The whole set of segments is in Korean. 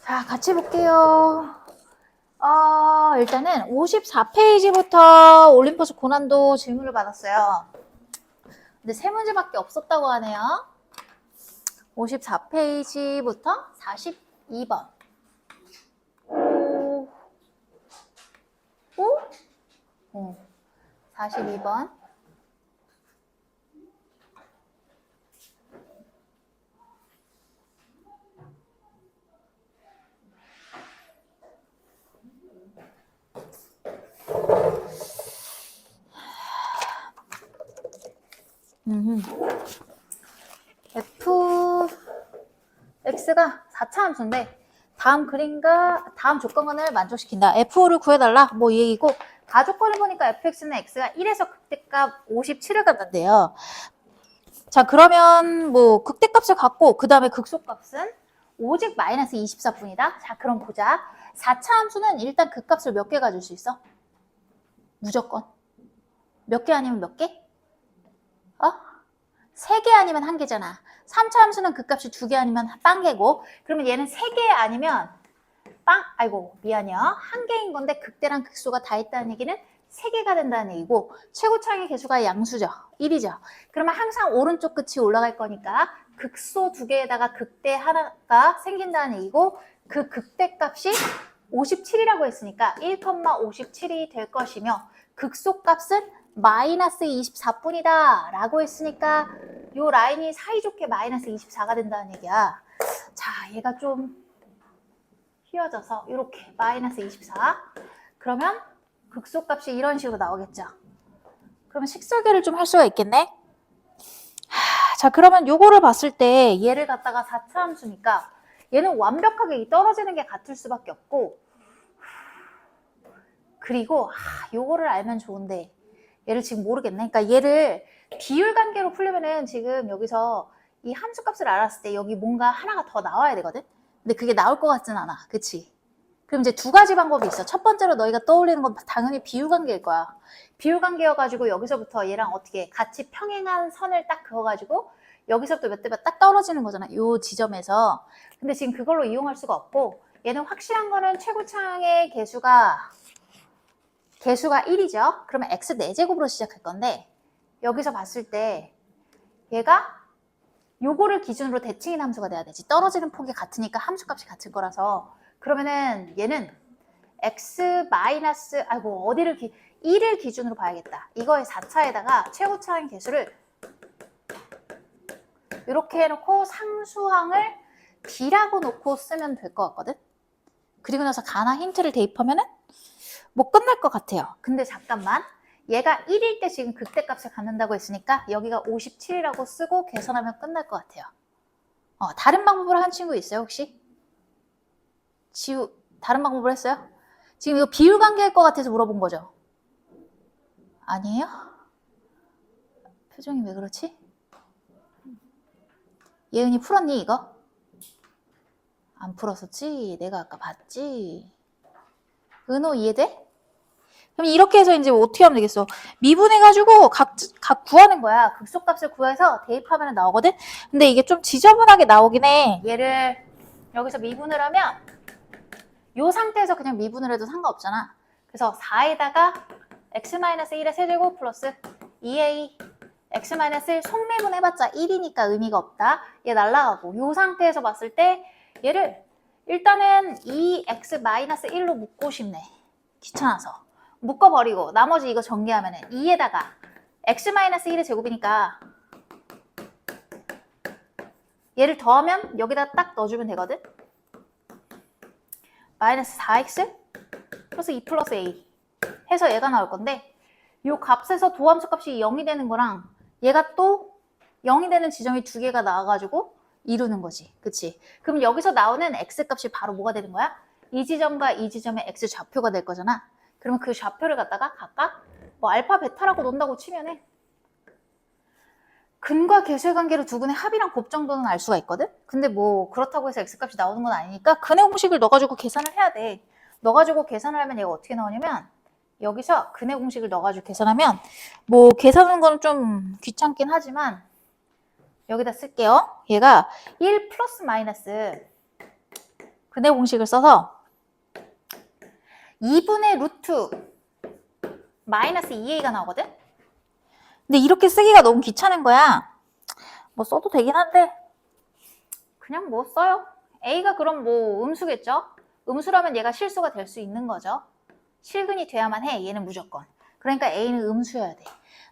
자, 같이 볼게요. 일단은 54페이지부터 올림퍼스 고난도 질문을 받았어요. 근데 세 문제밖에 없었다고 하네요. 54페이지부터 42번. 42번. fx가 4차 함수인데 다음 그림과 다음 조건을 만족시킨다. f를 구해달라. 뭐 이 얘기고 가조건을 보니까 fx는 x가 1에서 극대값 57을 갖는데요. 자, 그러면 뭐 극대값을 갖고 그 다음에 극소값은 오직 마이너스 24뿐이다. 자, 그럼 보자. 4차 함수는 일단 그 값을 몇 개 가질 수 있어? 무조건. 몇 개 아니면 몇 개? 3개 아니면 1개잖아. 3차 함수는 그 값이 2개 아니면 빵개고, 그러면 얘는 3개 아니면 미안해요. 1개인 건데 극대랑 극소가 다 있다는 얘기는 3개가 된다는 얘기고, 최고차항의 개수가 양수죠. 1이죠. 그러면 항상 오른쪽 끝이 올라갈 거니까 극소 2개에다가 극대 하나가 생긴다는 얘기고, 그 극대 값이 57이라고 했으니까 1,57이 될 것이며, 극소 값은 마이너스 24뿐이다 라고 했으니까 요 라인이 사이좋게 마이너스 24가 된다는 얘기야. 자, 얘가 좀 휘어져서 이렇게 마이너스 24. 그러면 극소값이 이런 식으로 나오겠죠. 그러면 식설계를 좀 할 수가 있겠네. 자, 그러면 요거를 봤을 때 얘를 갖다가 4차 함수니까 얘는 완벽하게 떨어지는 게 같을 수밖에 없고, 그리고 요거를 알면 좋은데 얘를 지금 모르겠네. 그러니까 얘를 비율 관계로 풀려면은 지금 여기서 이 함수값을 알았을 때 여기 뭔가 하나가 더 나와야 되거든. 근데 그게 나올 것 같진 않아. 그치? 그럼 이제 두 가지 방법이 있어. 첫 번째로 너희가 떠올리는 건 당연히 비율 관계일 거야. 비율 관계여가지고 여기서부터 얘랑 어떻게 같이 평행한 선을 딱 그어가지고 여기서부터 몇 대 몇 딱 떨어지는 거잖아. 요 지점에서. 근데 지금 그걸로 이용할 수가 없고, 얘는 확실한 거는 최고차항의 개수가 1이죠. 그러면 x 4제곱으로 시작할 건데, 여기서 봤을 때 얘가 요거를 기준으로 대칭인 함수가 돼야 되지. 떨어지는 폭이 같으니까 함수값이 같을 거라서. 그러면은 얘는 x 마이너스, 어디를 1을 기준으로 봐야겠다. 이거의 4차에다가 최고차항 개수를 이렇게 해놓고 상수항을 b라고 놓고 쓰면 될 것 같거든. 그리고 나서 가나 힌트를 대입하면은 뭐 끝날 것 같아요. 근데 잠깐만, 얘가 1일 때 지금 극대값을 갖는다고 했으니까 여기가 57이라고 쓰고 계산하면 끝날 것 같아요. 다른 방법으로 한 친구 있어요 혹시? 다른 방법으로 했어요? 지금 이거 비율 관계일 것 같아서 물어본 거죠? 아니에요? 표정이 왜 그렇지? 예은이 풀었니 이거? 안 풀었었지? 내가 아까 봤지? 은호 이해돼? 그럼 이렇게 해서 이제 어떻게 하면 되겠어? 미분해가지고 각 구하는 거야. 극소값을 구해서 대입하면 나오거든? 근데 이게 좀 지저분하게 나오긴 해. 얘를 여기서 미분을 하면 이 상태에서 그냥 미분을 해도 상관없잖아. 그래서 4에다가 x-1의 세제곱 플러스 2a x-1 속미분 해봤자 1이니까 의미가 없다. 얘 날라가고, 이 상태에서 봤을 때 얘를 일단은 2x-1로 묶고 싶네. 귀찮아서. 묶어버리고 나머지 이거 전개하면은 2에다가 x-1의 제곱이니까 얘를 더하면 여기다 딱 넣어주면 되거든. 마이너스 4x 플러스 2 플러스 a 해서 얘가 나올 건데, 이 값에서 도함수 값이 0이 되는 거랑 얘가 또 0이 되는 지점이 두 개가 나와가지고 이루는 거지. 그치? 그럼 여기서 나오는 x값이 바로 뭐가 되는 거야? 이 지점과 이 지점의 x 좌표가 될 거잖아. 그러면 그 좌표를 갖다가 각각 뭐 알파 베타라고 놓는다고 치면은 근과 계수의 관계로 두 근의 합이랑 곱 정도는 알 수가 있거든? 근데 뭐 그렇다고 해서 x값이 나오는 건 아니니까 근의 공식을 넣어가지고 계산을 해야 돼. 넣어가지고 계산을 하면 얘가 어떻게 나오냐면, 여기서 근의 공식을 넣어가지고 계산하면, 뭐 계산하는 거는 좀 귀찮긴 하지만 여기다 쓸게요. 얘가 1 플러스 마이너스 근해 공식을 써서 2분의 루트 마이너스 2a가 나오거든? 근데 이렇게 쓰기가 너무 귀찮은 거야. 뭐 써도 되긴 한데 그냥 뭐 써요. a가 그럼 뭐 음수겠죠? 음수라면 얘가 실수가 될 수 있는 거죠. 실근이 돼야만 해. 얘는 무조건. 그러니까 a는 음수여야 돼.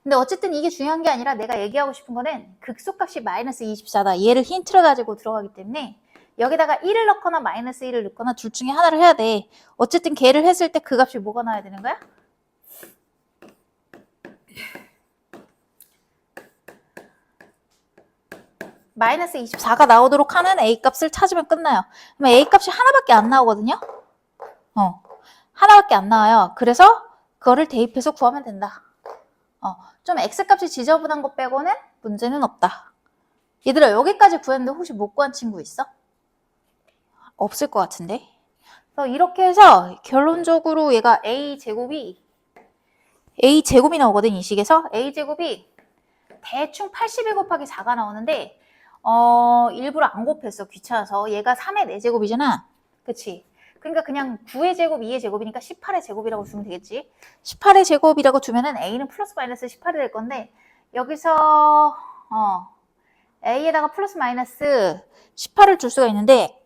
근데 어쨌든 이게 중요한 게 아니라 내가 얘기하고 싶은 거는 극소값이 마이너스 24다. 얘를 힌트를 가지고 들어가기 때문에 여기다가 1을 넣거나 마이너스 1을 넣거나 둘 중에 하나를 해야 돼. 어쨌든 걔를 했을 때 그 값이 뭐가 나와야 되는 거야? 마이너스 24가 나오도록 하는 a 값을 찾으면 끝나요. 그럼 a 값이 하나밖에 안 나오거든요. 하나밖에 안 나와요. 그래서 그거를 대입해서 구하면 된다. 좀 x값이 지저분한 것 빼고는 문제는 없다. 얘들아 여기까지 구했는데 혹시 못 구한 친구 있어? 없을 것 같은데. 그래서 이렇게 해서 결론적으로 얘가 a제곱이 나오거든. 이 식에서 a제곱이 대충 81 곱하기 4가 나오는데 일부러 안 곱했어. 귀찮아서. 얘가 3의 4제곱이잖아. 그치? 그러니까 그냥 9의 제곱, 2의 제곱이니까 18의 제곱이라고 주면 되겠지. 18의 제곱이라고 두면은 a는 플러스 마이너스 18이 될 건데 여기서 a에다가 플러스 마이너스 18을 줄 수가 있는데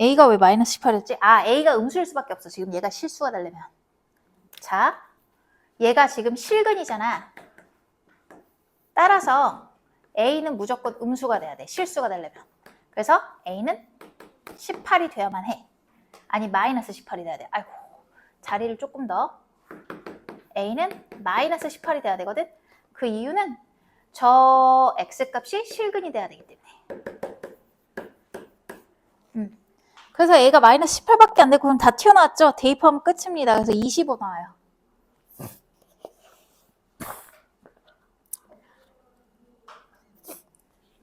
a가 왜 마이너스 18이었지? a가 음수일 수밖에 없어. 지금 얘가 실수가 되려면. 자, 얘가 지금 실근이잖아. 따라서 a는 무조건 음수가 돼야 돼. 실수가 되려면. 그래서 a는 18이 돼야만 해. 아니 마이너스 18이 돼야 돼. 아이고 자리를 조금 더. a는 마이너스 18이 돼야 되거든. 그 이유는 저 x값이 실근이 돼야 되기 때문에. 그래서 a가 마이너스 18밖에 안 되고 그럼 다 튀어나왔죠. 대입하면 끝입니다. 그래서 25 나와요.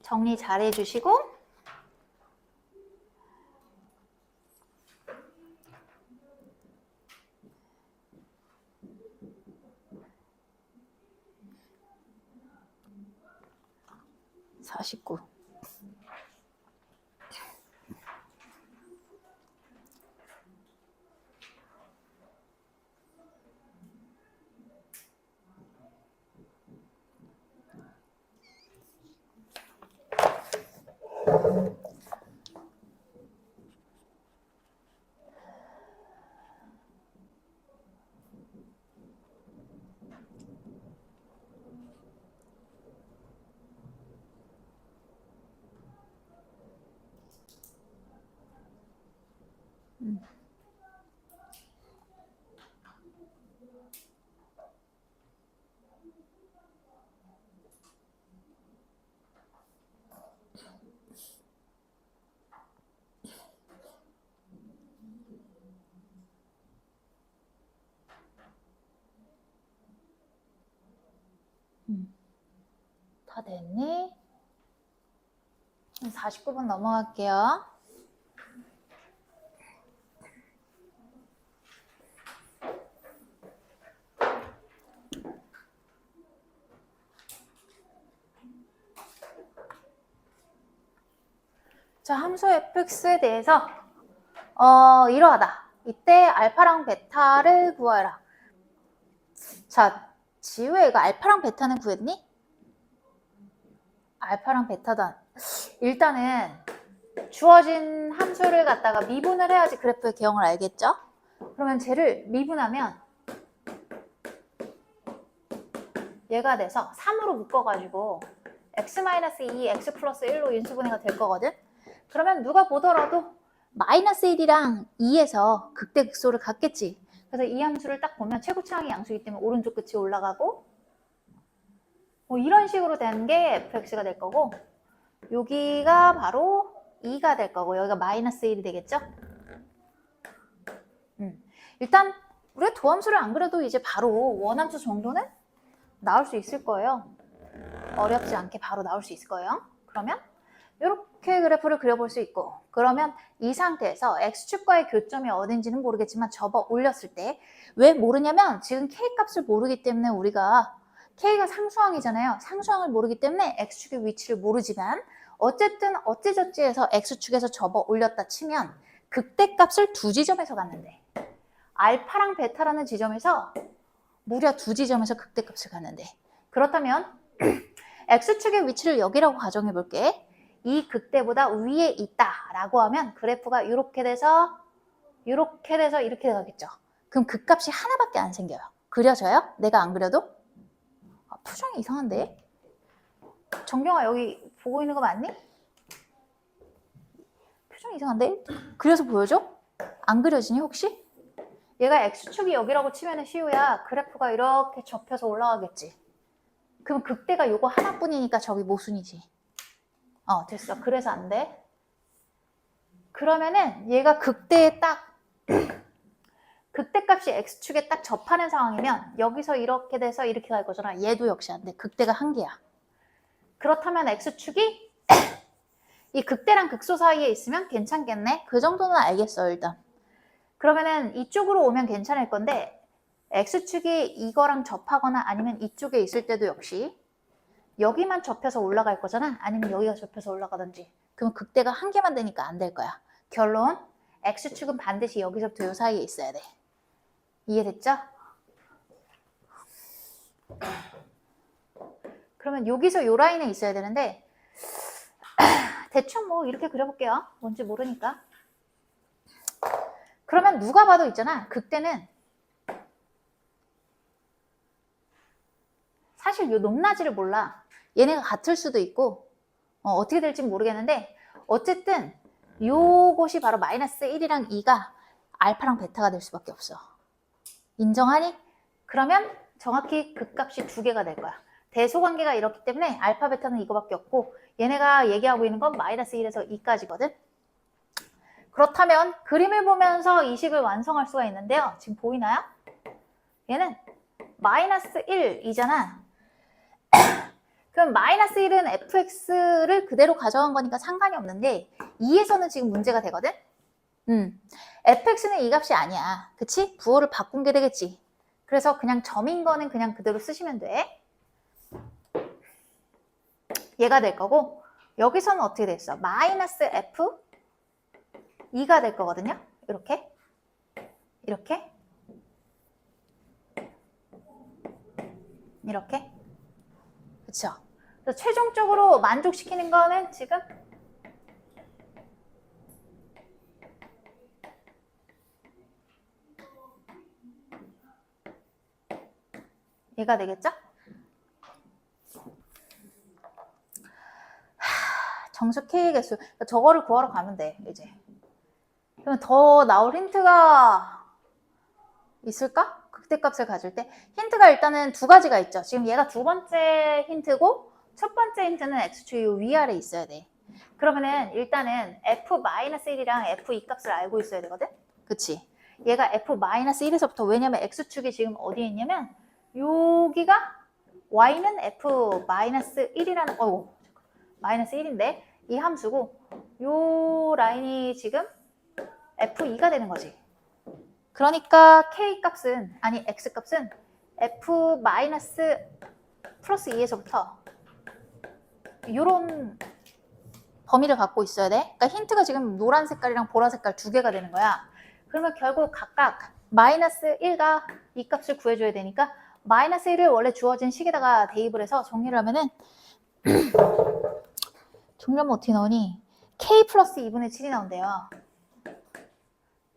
정리 잘 해주시고 49. 다 됐니? 49번 넘어갈게요. 자, 함수 fx에 대해서 이러하다. 이때 알파랑 베타를 구하라. 자, 지우야 이거 알파랑 베타는 구했니? 알파랑 베타다. 일단은 주어진 함수를 갖다가 미분을 해야지 그래프의 개형을 알겠죠? 그러면 쟤를 미분하면 얘가 돼서 3으로 묶어가지고 x-2, x 플러스 1로 인수분해가 될 거거든? 그러면 누가 보더라도 마이너스 1이랑 2에서 극대극소를 갖겠지. 그래서 이 함수를 딱 보면 최고차항이 양수이기 때문에 오른쪽 끝이 올라가고 뭐 이런 식으로 된 게 fx가 될 거고 여기가 바로 2가 될 거고 여기가 마이너스 1이 되겠죠? 일단 우리가 도함수를 안 그래도 이제 바로 원함수 정도는 나올 수 있을 거예요. 어렵지 않게 바로 나올 수 있을 거예요. 그러면 이렇게 그래프를 그려볼 수 있고 그러면 이 상태에서 x축과의 교점이 어딘지는 모르겠지만 접어 올렸을 때 왜 모르냐면 지금 k값을 모르기 때문에 우리가 k가 상수항이잖아요. 상수항을 모르기 때문에 x축의 위치를 모르지만 어쨌든 어찌저찌해서 x축에서 접어 올렸다 치면 극대값을 두 지점에서 갔는데 알파랑 베타라는 지점에서 무려 두 지점에서 극대값을 갔는데 그렇다면 X축의 위치를 여기라고 가정해 볼게. 이 극대보다 위에 있다라고 하면 그래프가 이렇게 돼서 이렇게 가겠죠. 그럼 극값이 하나밖에 안 생겨요. 그려져요? 내가 안 그려도? 아, 표정이 이상한데? 정경아 여기 보고 있는 거 맞니? 표정이 이상한데? 그려서 보여줘? 안 그려지니 혹시? 얘가 X축이 여기라고 치면은 시우야 그래프가 이렇게 접혀서 올라가겠지. 그럼 극대가 요거 하나뿐이니까 저기 모순이지. 됐어. 그래서 안 돼. 그러면은 얘가 극대에 딱 극대값이 X축에 딱 접하는 상황이면 여기서 이렇게 돼서 이렇게 갈 거잖아. 얘도 역시 안 돼. 극대가 한 개야. 그렇다면 X축이 이 극대랑 극소 사이에 있으면 괜찮겠네. 그 정도는 알겠어 일단. 그러면은 이쪽으로 오면 괜찮을 건데 X축이 이거랑 접하거나 아니면 이쪽에 있을 때도 역시 여기만 접혀서 올라갈 거잖아. 아니면 여기가 접혀서 올라가든지. 그럼 극대가 한 개만 되니까 안 될 거야. 결론, X축은 반드시 여기서부터 요 사이에 있어야 돼. 이해됐죠? 그러면 여기서 요 라인에 있어야 되는데 대충 뭐 이렇게 그려볼게요. 뭔지 모르니까. 그러면 누가 봐도 있잖아. 극대는 사실 요 높낮이를 몰라. 얘네가 같을 수도 있고 어떻게 될지 모르겠는데 어쨌든 요것이 바로 마이너스 1이랑 2가 알파랑 베타가 될 수밖에 없어. 인정하니? 그러면 정확히 극값이 두 개가 될 거야. 대소관계가 이렇기 때문에 알파 베타는 이거밖에 없고 얘네가 얘기하고 있는 건 마이너스 1에서 2까지거든. 그렇다면 그림을 보면서 이 식을 완성할 수가 있는데요. 지금 보이나요? 얘는 마이너스 1이잖아. 그럼 마이너스 1은 fx를 그대로 가져간 거니까 상관이 없는데 2에서는 지금 문제가 되거든? fx는 이 값이 아니야. 그치? 부호를 바꾼 게 되겠지. 그래서 그냥 점인 거는 그냥 그대로 쓰시면 돼. 얘가 될 거고 여기서는 어떻게 됐어? 마이너스 f 2가 될 거거든요. 이렇게 그쵸? 그래서 최종적으로 만족시키는 거는 지금 얘가 되겠죠? 정수 K의 개수. 저거를 구하러 가면 돼, 이제. 그러면 더 나올 힌트가 있을까? 극대값을 가질 때. 힌트가 일단은 두 가지가 있죠. 지금 얘가 두 번째 힌트고 첫 번째 힌트는 X축이 위아래에 있어야 돼. 그러면은 일단은 F-1이랑 F2 값을 알고 있어야 되거든? 그치? 얘가 F-1에서부터 왜냐면 X축이 지금 어디에 있냐면 여기가 Y는 F-1이라는 마이너스 1인데 이 함수고 요 라인이 지금 F2가 되는 거지. 그러니까 K 값은 아니 X 값은 F 마이너스 플러스 2에서부터 이런 범위를 갖고 있어야 돼. 그러니까 힌트가 지금 노란 색깔이랑 보라 색깔 두 개가 되는 거야. 그러면 결국 각각 마이너스 1과 이 값을 구해줘야 되니까 마이너스 1을 원래 주어진 식에다가 대입을 해서 정리를 하면은 정리하면 어떻게 나오니? K 플러스 2분의 7이 나온대요.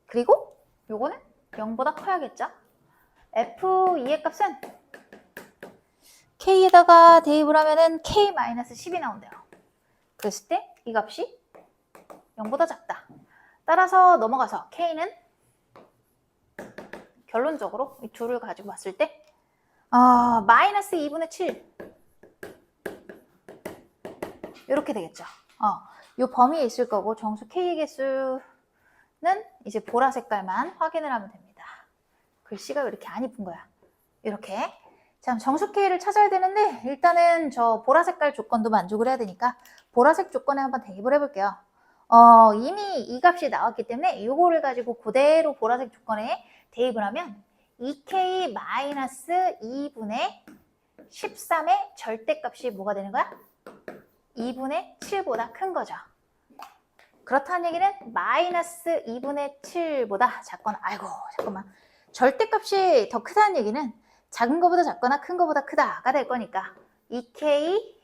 그리고 요거는 0보다 커야겠죠? F2의 값은 K에다가 대입을 하면은 K-10이 나온대요. 그랬을 때 이 값이 0보다 작다. 따라서 넘어가서 K는 결론적으로 이 둘을 가지고 봤을 때 마이너스 2분의 7 이렇게 되겠죠. 이 범위에 있을 거고 정수 K의 개수는 이제 보라 색깔만 확인을 하면 됩니다. 글씨가 왜 이렇게 안 이쁜 거야. 이렇게. 자, 정수 K를 찾아야 되는데 일단은 저 보라 색깔 조건도 만족을 해야 되니까 보라색 조건에 한번 대입을 해볼게요. 이미 이 값이 나왔기 때문에 이거를 가지고 그대로 보라색 조건에 대입을 하면 2K-2분의 13의 절대값이 뭐가 되는 거야? 2분의 7보다 큰 거죠. 그렇다는 얘기는 마이너스 2분의 7보다 작거나, 아이고 잠깐만, 절대값이 더 크다는 얘기는 작은 거보다 작거나 큰 거보다 크다가 될 거니까 2K,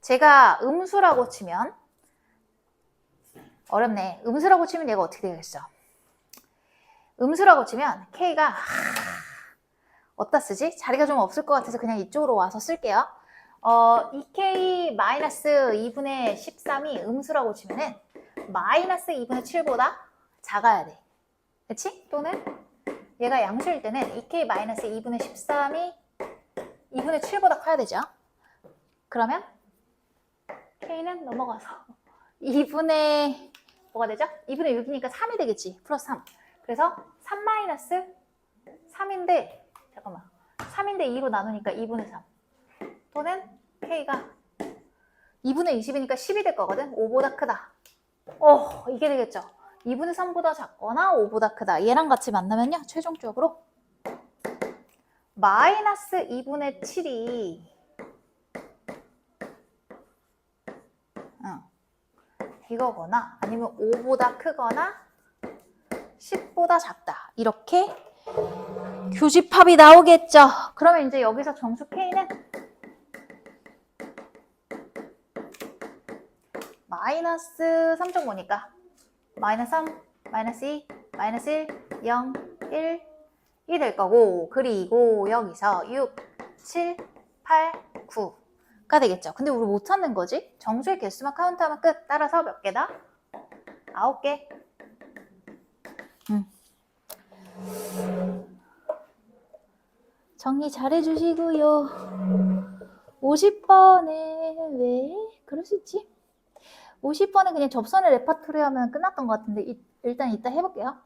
제가 음수라고 치면, 어렵네, 음수라고 치면 얘가 어떻게 되겠어? 음수라고 치면 K가 어디다 쓰지? 자리가 좀 없을 것 같아서 그냥 이쪽으로 와서 쓸게요. 2K 마이너스 2분의 13이 음수라고 치면은 마이너스 2분의 7보다 작아야 돼. 그치? 또는 얘가 양수일 때는 2K 마이너스 2분의 13이 2분의 7보다 커야 되죠. 그러면 K는 넘어가서 2분의 뭐가 되죠? 2분의 6이니까 3이 되겠지. 플러스 3. 그래서 3 마이너스 3인데, 잠깐만, 3인데 2로 나누니까 2분의 3. 또는 K가 2분의 20이니까 10이 될 거거든. 5보다 크다. 이게 되겠죠. 2분의 3보다 작거나 5보다 크다. 얘랑 같이 만나면요, 최종적으로 마이너스 2분의 7이 이거거나 아니면 5보다 크거나 10보다 작다. 이렇게 교집합이 나오겠죠. 그러면 이제 여기서 정수 K는 마이너스 3.5니까 마이너스 3, 마이너스 2, 마이너스 1, 0, 1, 2 될 거고, 그리고 여기서 6, 7, 8, 9가 되겠죠. 근데 우리 못 찾는 거지? 정수의 개수만 카운트하면 끝. 따라서 몇 개다? 9개. 정리 잘 해주시고요. 50번에 왜? 그럴 수 있지. 50번에 그냥 접선의 레파토리 하면 끝났던 것 같은데 일단 이따 해볼게요.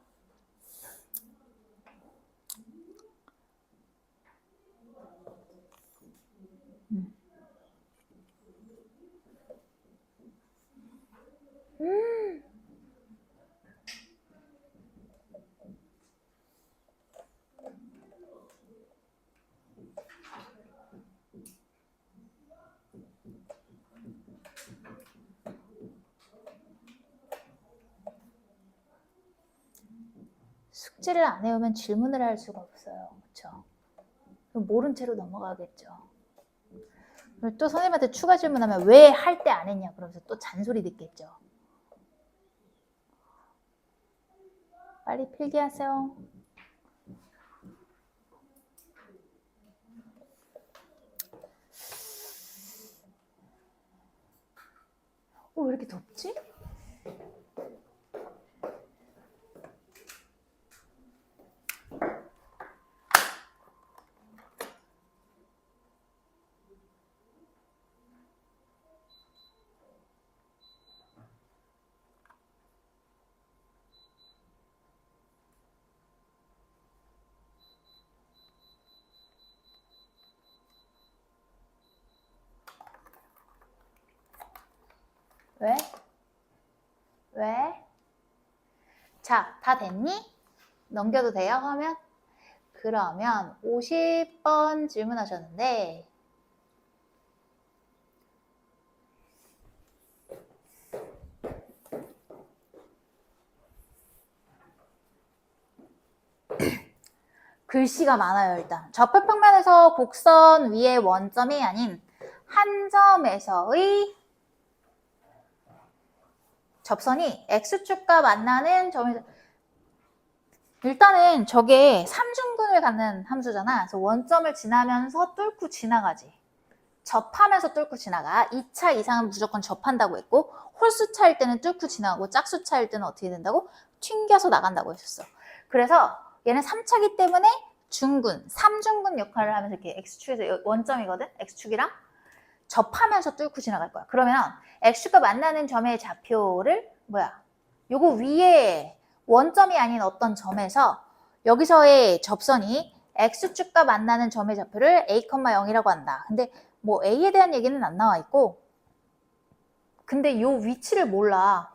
숙제를 안 해오면 질문을 할 수가 없어요. 그렇죠? 그럼 모른 채로 넘어가겠죠. 또 선생님한테 추가 질문하면 왜 할 때 안 했냐 그러면서 또 잔소리 듣겠죠. 빨리 필기하세요. 왜 이렇게 덥지? 왜? 왜? 자, 다 됐니? 넘겨도 돼요? 화면? 그러면 50번 질문하셨는데 글씨가 많아요. 일단 접합평면에서 곡선 위의 원점이 아닌 한 점에서의 접선이 X축과 만나는 점에서, 일단은 저게 삼중근을 갖는 함수잖아. 그래서 원점을 지나면서 뚫고 지나가지. 접하면서 뚫고 지나가. 2차 이상은 무조건 접한다고 했고, 홀수차일 때는 뚫고 지나가고, 짝수차일 때는 어떻게 된다고? 튕겨서 나간다고 했었어. 그래서 얘는 3차기 때문에 중근, 삼중근 역할을 하면서 이렇게 X축에서 원점이거든? X축이랑 접하면서 뚫고 지나갈 거야. 그러면 X축과 만나는 점의 좌표를 요거 위에 원점이 아닌 어떤 점에서 여기서의 접선이 X축과 만나는 점의 좌표를 A, 0이라고 한다. 근데 뭐 A에 대한 얘기는 안 나와 있고, 근데 요 위치를 몰라.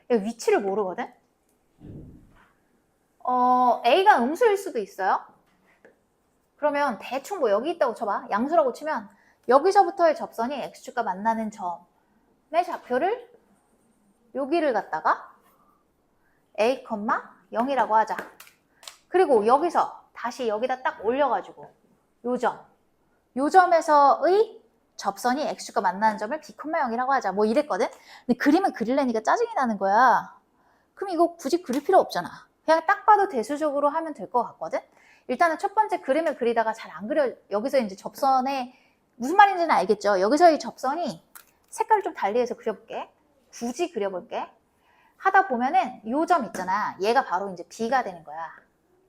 위치를 모르거든? A가 음수일 수도 있어요. 그러면 대충 뭐 여기 있다고 쳐봐. 양수라고 치면 여기서부터의 접선이 X축과 만나는 점의 좌표를 여기를 갖다가 a, 0이라고 하자. 그리고 여기서 다시 여기다 딱 올려가지고 요 점에서의 접선이 x축과 만나는 점을 b, 0이라고 하자. 뭐 이랬거든? 근데 그림을 그리려니까 짜증이 나는 거야. 그럼 이거 굳이 그릴 필요 없잖아. 그냥 딱 봐도 대수적으로 하면 될 것 같거든? 일단은 첫 번째 그림을 그리다가 잘 안 그려. 여기서 이제 접선에 무슨 말인지는 알겠죠? 여기서 이 접선이 색깔을 좀 달리해서 그려볼게. 굳이 그려볼게. 하다 보면은 요 점 있잖아. 얘가 바로 이제 B가 되는 거야.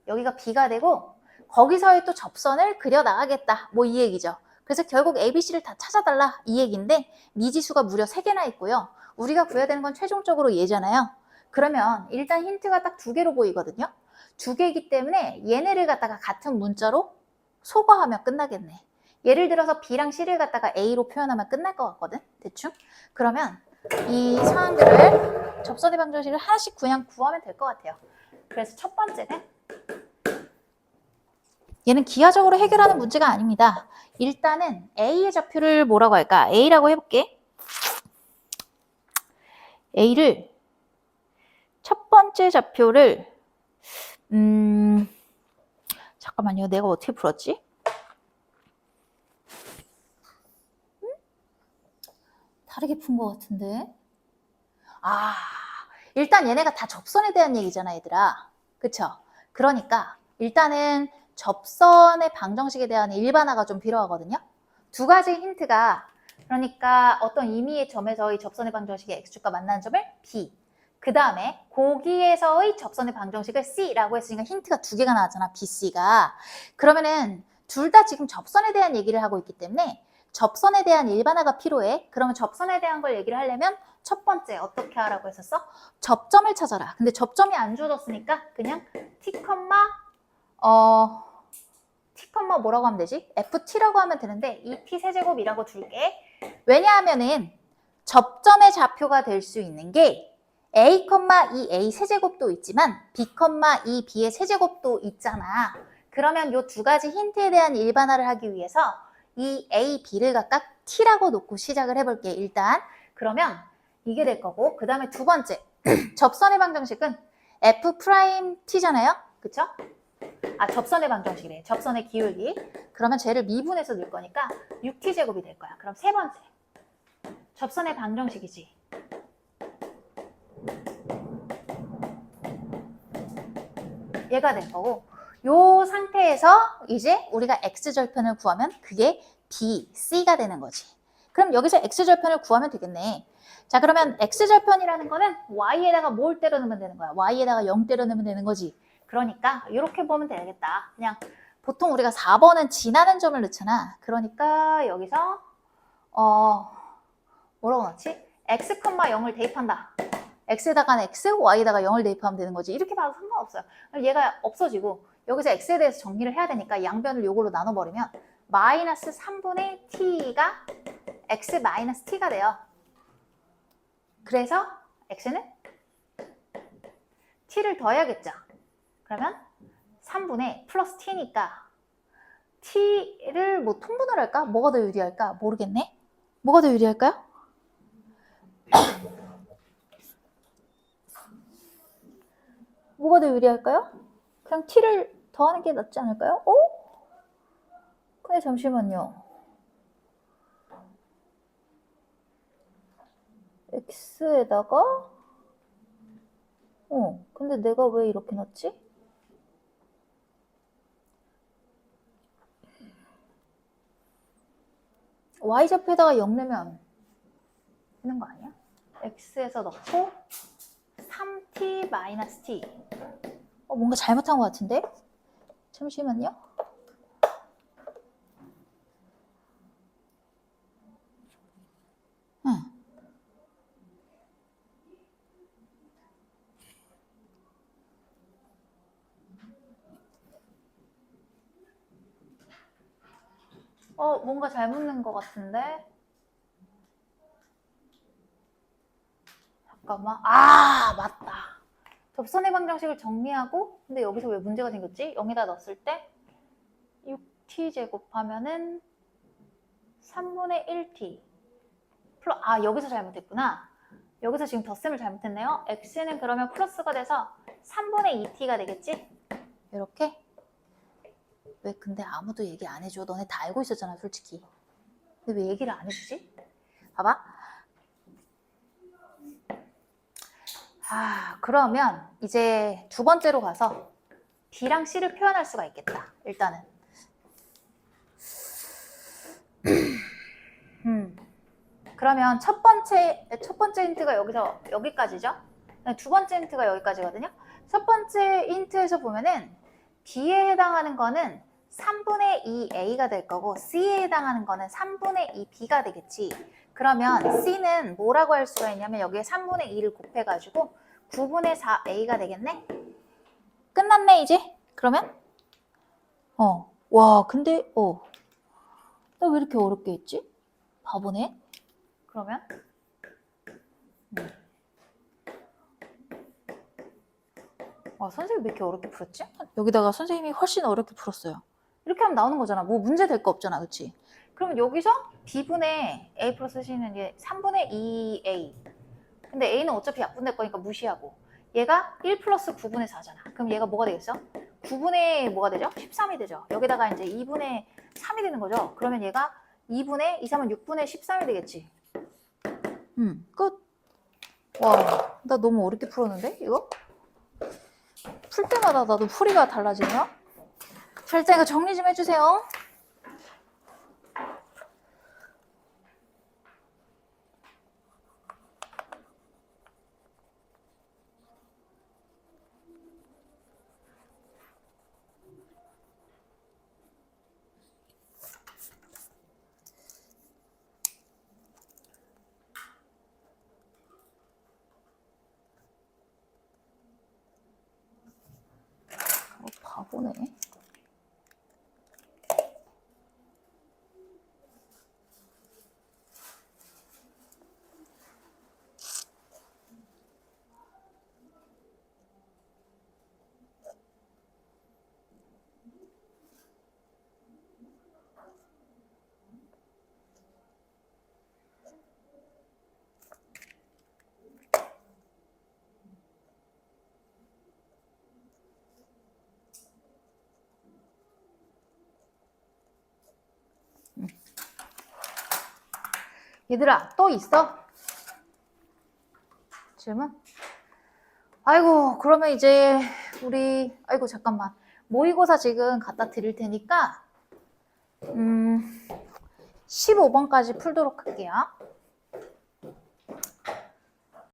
여기가 B가 되고 거기서의 또 접선을 그려 나가겠다. 뭐 이 얘기죠. 그래서 결국 ABC를 다 찾아달라 이 얘기인데 미지수가 무려 3개나 있고요. 우리가 구해야 되는 건 최종적으로 얘잖아요. 그러면 일단 힌트가 딱 2개로 보이거든요. 2개이기 때문에 얘네를 갖다가 같은 문자로 소거하면 끝나겠네. 예를 들어서 B랑 C를 갖다가 A로 표현하면 끝날 것 같거든. 대충. 그러면 이 상황들을 접선의 방정식을 하나씩 그냥 구하면 될 것 같아요. 그래서 첫 번째는 얘는 기하적으로 해결하는 문제가 아닙니다. 일단은 A의 좌표를 뭐라고 할까? A라고 해볼게. A를 첫 번째 좌표를 잠깐만요. 내가 어떻게 풀었지? 다르게 푼 것 같은데. 일단 얘네가 다 접선에 대한 얘기잖아, 얘들아. 그쵸? 그러니까 일단은 접선의 방정식에 대한 일반화가 좀 필요하거든요. 2가지 힌트가 그러니까 어떤 임의의 점에서의 접선의 방정식의 x축과 만나는 점을 B, 그 다음에 거기에서의 접선의 방정식을 C라고 했으니까 힌트가 2개가 나왔잖아, B, C가. 그러면은 둘 다 지금 접선에 대한 얘기를 하고 있기 때문에 접선에 대한 일반화가 필요해. 그러면 접선에 대한 걸 얘기를 하려면 첫 번째 어떻게 하라고 했었어? 접점을 찾아라. 근데 접점이 안 주어졌으니까 그냥 T, T, 뭐라고 하면 되지? FT라고 하면 되는데 이 T 세제곱이라고 둘게. 왜냐하면은 접점의 좌표가 될 수 있는 게 A, 2A 세제곱도 있지만 B, 2B의 세제곱도 있잖아. 그러면 이 2가지 힌트에 대한 일반화를 하기 위해서 이 A, B를 각각 T라고 놓고 시작을 해볼게. 일단 그러면 이게 될 거고 그 다음에 2번째 접선의 방정식은 F'T잖아요. 그쵸? 접선의 방정식이래. 접선의 기울기. 그러면 쟤를 미분해서 넣을 거니까 6T제곱이 될 거야. 그럼 3번째 접선의 방정식이지. 얘가 될 거고 요 상태에서 이제 우리가 X절편을 구하면 그게 B, C가 되는 거지. 그럼 여기서 X절편을 구하면 되겠네. 자, 그러면 X절편이라는 거는 Y에다가 뭘 때려 넣으면 되는 거야? Y에다가 0 때려 넣으면 되는 거지. 그러니까 이렇게 보면 되겠다. 그냥 보통 우리가 4번은 지나는 점을 넣잖아. 그러니까 여기서 뭐라고 넣지? X, 0을 대입한다. X에다가 X, Y에다가 0을 대입하면 되는 거지. 이렇게 봐도 상관없어요. 얘가 없어지고 여기서 X에 대해서 정리를 해야 되니까 양변을 요걸로 나눠버리면 마이너스 3분의 T가 X 마이너스 T가 돼요. 그래서 X는 T를 더해야겠죠. 그러면 3분의 플러스 T니까 T를 뭐 통분을 할까? 뭐가 더 유리할까? 모르겠네. 뭐가 더 유리할까요? 뭐가 더 유리할까요? 그냥 T를 더하는 게 낫지 않을까요? 근데 잠시만요. X에다가 근데 내가 왜 이렇게 넣지? Y좌표에다가 0 넣으면 되는 거 아니야? X에서 넣고 3T 마이너스 T. 뭔가 잘못한 것 같은데? 잠시만요. 뭔가 잘못 넣은 것 같은데? 잠깐만. 맞다. 접선의 방정식을 정리하고 근데 여기서 왜 문제가 생겼지? 0에다 넣었을 때 6t 제곱하면은 3분의 1t 여기서 잘못했구나. 여기서 지금 덧셈을 잘못했네요. x는 그러면 플러스가 돼서 3분의 2t가 되겠지? 이렇게. 왜 근데 아무도 얘기 안 해줘? 너네 다 알고 있었잖아, 솔직히. 근데 왜 얘기를 안 해주지? 봐봐. 그러면 이제 두 번째로 가서 B랑 C를 표현할 수가 있겠다. 일단은. 그러면 첫 번째 힌트가 여기까지죠? 두 번째 힌트가 여기까지거든요. 첫 번째 힌트에서 보면은 B에 해당하는 거는 3분의 2A가 될 거고 C에 해당하는 거는 3분의 2B가 되겠지. 그러면 C는 뭐라고 할 수가 있냐면 여기에 3분의 2를 곱해가지고 9분의 4A가 되겠네? 끝났네 이제? 그러면? 와 근데 나 왜 이렇게 어렵게 했지? 바보네? 그러면? 선생님이 왜 이렇게 어렵게 풀었지? 여기다가 선생님이 훨씬 어렵게 풀었어요. 이렇게 하면 나오는 거잖아. 뭐 문제 될 거 없잖아. 그치? 그러면 여기서 B분의 A 플러스 C는 이제 3분의 2A. 근데 A는 어차피 약분될 거니까 무시하고. 얘가 1 플러스 9분의 4잖아. 그럼 얘가 뭐가 되겠어? 9분의 뭐가 되죠? 13이 되죠. 여기다가 이제 2분의 3이 되는 거죠. 그러면 얘가 2분의 2, 3은 6분의 13이 되겠지. 끝. 와, 나 너무 어렵게 풀었는데? 이거? 풀 때마다 나도 풀이가 달라지네요. 자, 일단 이거 정리 좀 해주세요. 바보네. 얘들아, 또 있어? 질문? 아이고, 그러면 이제 아이고, 잠깐만. 모의고사 지금 갖다 드릴 테니까 15번까지 풀도록 할게요.